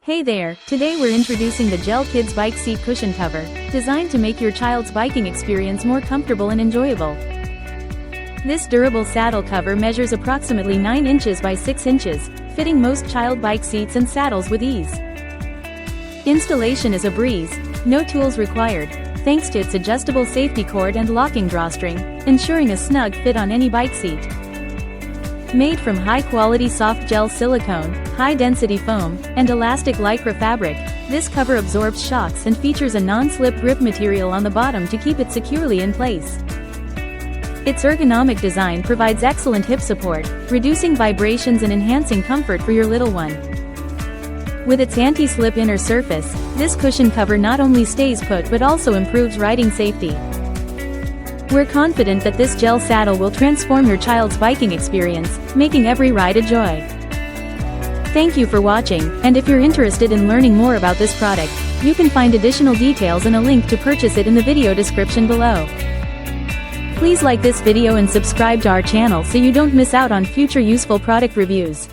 Hey there, today we're introducing the Gel Kids Bike Seat Cushion Cover, designed to make your child's biking experience more comfortable and enjoyable. This durable saddle cover measures approximately 9 inches by 6 inches, fitting most child bike seats and saddles with ease. Installation is a breeze, no tools required, thanks to its adjustable safety cord and locking drawstring, ensuring a snug fit on any bike seat. Made from high-quality soft gel silicone, high-density foam, and elastic Lycra fabric, this cover absorbs shocks and features a non-slip grip material on the bottom to keep it securely in place. Its ergonomic design provides excellent hip support, reducing vibrations and enhancing comfort for your little one. With its anti-slip inner surface, this cushion cover not only stays put but also improves riding safety. We're confident that this gel saddle will transform your child's biking experience, making every ride a joy. Thank you for watching, and if you're interested in learning more about this product, you can find additional details and a link to purchase it in the video description below. Please like this video and subscribe to our channel so you don't miss out on future useful product reviews.